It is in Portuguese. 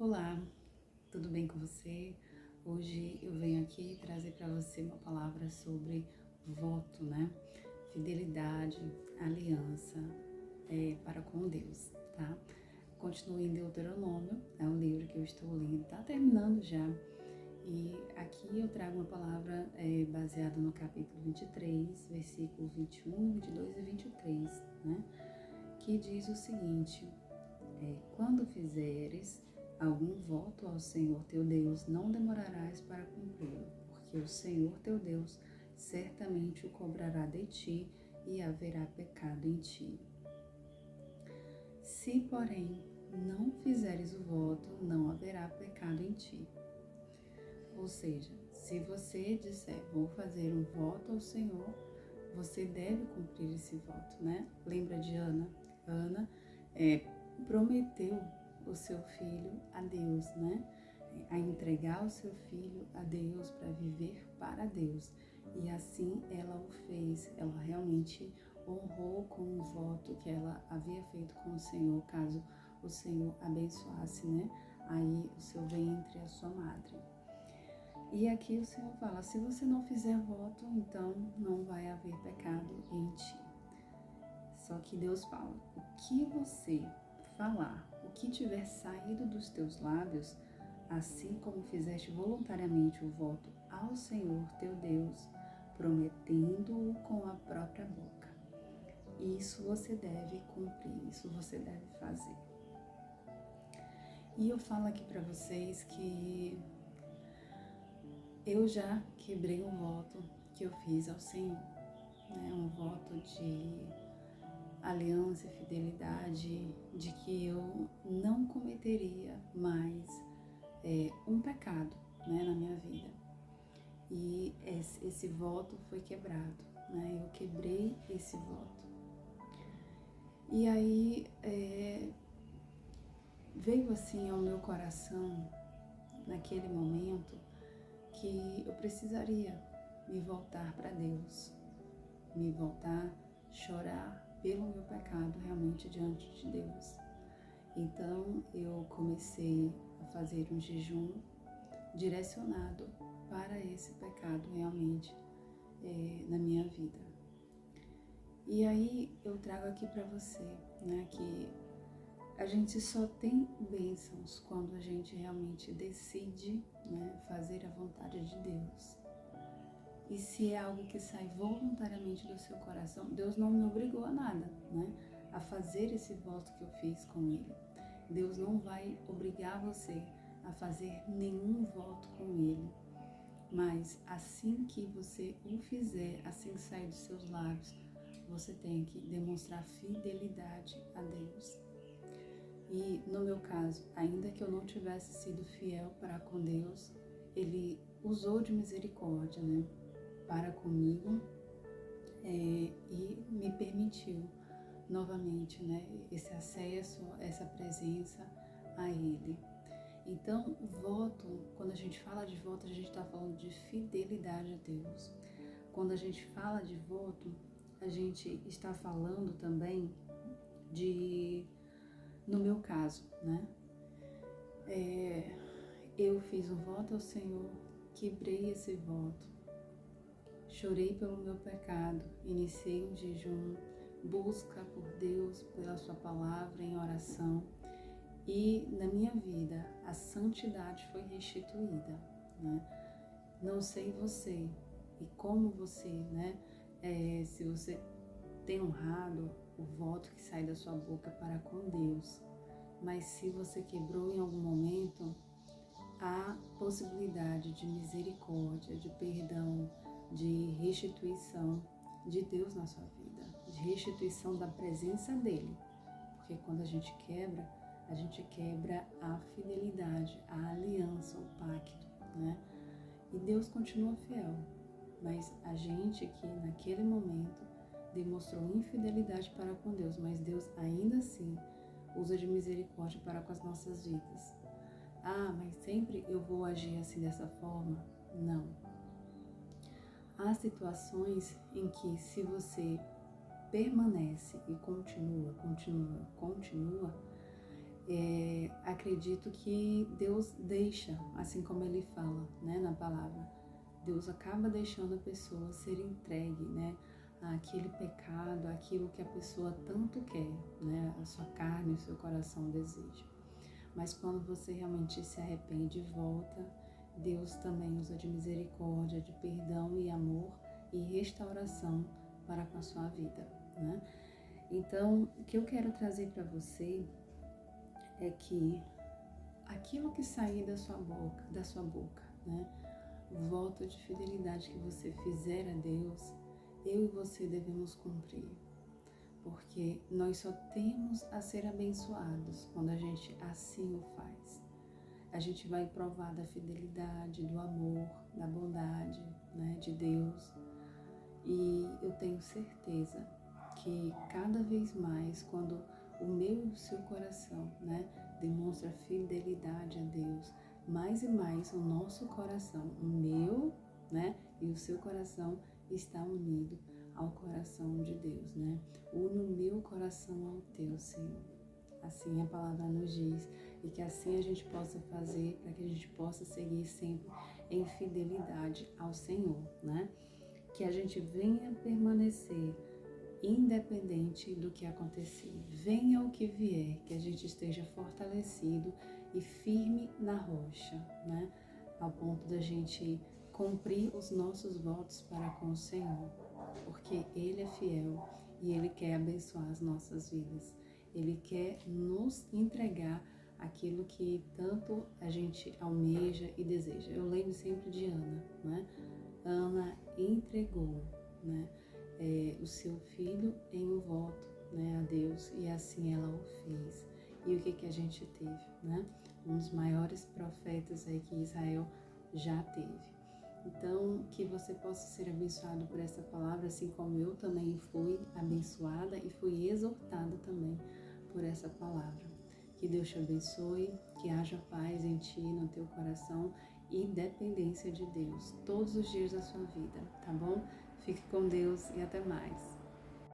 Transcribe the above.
Olá, tudo bem com você? Hoje eu venho aqui trazer para você uma palavra sobre voto, né? Fidelidade, aliança para com Deus, tá? Continue em Deuteronômio, é um livro que eu estou lendo, tá terminando já. E aqui eu trago uma palavra baseada no capítulo 23, versículo 21, 22 e 23, né? Que diz o seguinte: quando fizeres algum voto ao Senhor teu Deus, não demorarás para cumpri-lo, porque o Senhor teu Deus certamente o cobrará de ti e haverá pecado em ti. Se, porém, não fizeres o voto, não haverá pecado em ti. Ou seja, se você disser, vou fazer um voto ao Senhor, você deve cumprir esse voto, né? Lembra de Ana? Ana prometeu o seu filho a Deus, né? A entregar o seu filho a Deus para viver para Deus. E assim ela o fez. Ela realmente honrou com o voto que ela havia feito com o Senhor, caso o Senhor abençoasse, né? Aí o seu ventre, a sua madre. E aqui o Senhor fala, se você não fizer voto, então não vai haver pecado em ti. Só que Deus fala, o que você falar, o que tiver saído dos teus lábios, assim como fizeste voluntariamente o voto ao Senhor teu Deus, prometendo-o com a própria boca. Isso você deve cumprir, isso você deve fazer. E eu falo aqui para vocês que eu já quebrei um voto que eu fiz ao Senhor, né? Um voto de aliança e fidelidade, de que eu não cometeria mais um pecado, né, na minha vida. E esse voto foi quebrado, né? Eu quebrei esse voto. E aí veio assim ao meu coração, naquele momento, que eu precisaria me voltar para Deus, me voltar, chorar pelo meu pecado realmente diante de Deus. Então eu comecei a fazer um jejum direcionado para esse pecado realmente na minha vida. E aí eu trago aqui para você, né, que a gente só tem bênçãos quando a gente realmente decide, né, fazer a vontade de Deus. E se é algo que sai voluntariamente do seu coração, Deus não me obrigou a nada, né? A fazer esse voto que eu fiz com Ele. Deus não vai obrigar você a fazer nenhum voto com Ele. Mas assim que você o fizer, assim que sair dos seus lábios, você tem que demonstrar fidelidade a Deus. E no meu caso, ainda que eu não tivesse sido fiel para com Deus, Ele usou de misericórdia, né, para comigo e me permitiu novamente, né, esse acesso, essa presença a Ele. Então, voto, quando a gente fala de voto, a gente está falando de fidelidade a Deus. Quando a gente fala de voto, a gente está falando também de, no meu caso, né, eu fiz um voto ao Senhor, quebrei esse voto, chorei pelo meu pecado, iniciei um jejum, busca por Deus, pela sua palavra em oração, e na minha vida a santidade foi restituída, né? Não sei você e como você, né? Se você tem honrado o voto que sai da sua boca para com Deus, mas se você quebrou em algum momento, há possibilidade de misericórdia, de perdão, de restituição de Deus na sua vida, de restituição da presença dele, porque quando a gente quebra a fidelidade, a aliança, o pacto, né? E Deus continua fiel, mas a gente aqui naquele momento demonstrou infidelidade para com Deus, mas Deus ainda assim usa de misericórdia para com as nossas vidas. Ah, mas sempre eu vou agir assim dessa forma? Não. Há situações em que se você permanece e continua, acredito que Deus deixa, assim como Ele fala, né, na palavra, Deus acaba deixando a pessoa ser entregue, né, àquele pecado, àquilo que a pessoa tanto quer, né, a sua carne, o seu coração deseja. Mas quando você realmente se arrepende e volta, Deus também usa de misericórdia, de perdão e amor e restauração para com a sua vida, né? Então, o que eu quero trazer para você é que aquilo que sair da sua boca, né? O voto de fidelidade que você fizer a Deus, eu e você devemos cumprir. Porque nós só temos a ser abençoados quando a gente assim o faz. A gente vai provar da fidelidade, do amor, da bondade, né, de Deus. E eu tenho certeza que cada vez mais, quando o meu e o seu coração, né, demonstra fidelidade a Deus, mais e mais o nosso coração, o meu, né, e o seu coração está unido ao coração de Deus, né? Une o meu coração ao teu, Senhor. Assim a palavra nos diz, e que assim a gente possa fazer para que a gente possa seguir sempre em fidelidade ao Senhor, né? Que a gente venha permanecer independente do que acontecer. Venha o que vier, que a gente esteja fortalecido e firme na rocha, né? Ao ponto da gente cumprir os nossos votos para com o Senhor, porque Ele é fiel e Ele quer abençoar as nossas vidas. Ele quer nos entregar aquilo que tanto a gente almeja e deseja. Eu lembro sempre de Ana, né? Ana entregou, né, o seu filho em um voto, né, a Deus, e assim ela o fez. E o que a gente teve, né? Um dos maiores profetas aí que Israel já teve. Então, que você possa ser abençoado por essa palavra, assim como eu também fui abençoada e fui exortada também por essa palavra. Que Deus te abençoe, que haja paz em ti, no teu coração e dependência de Deus todos os dias da sua vida, tá bom? Fique com Deus e até mais.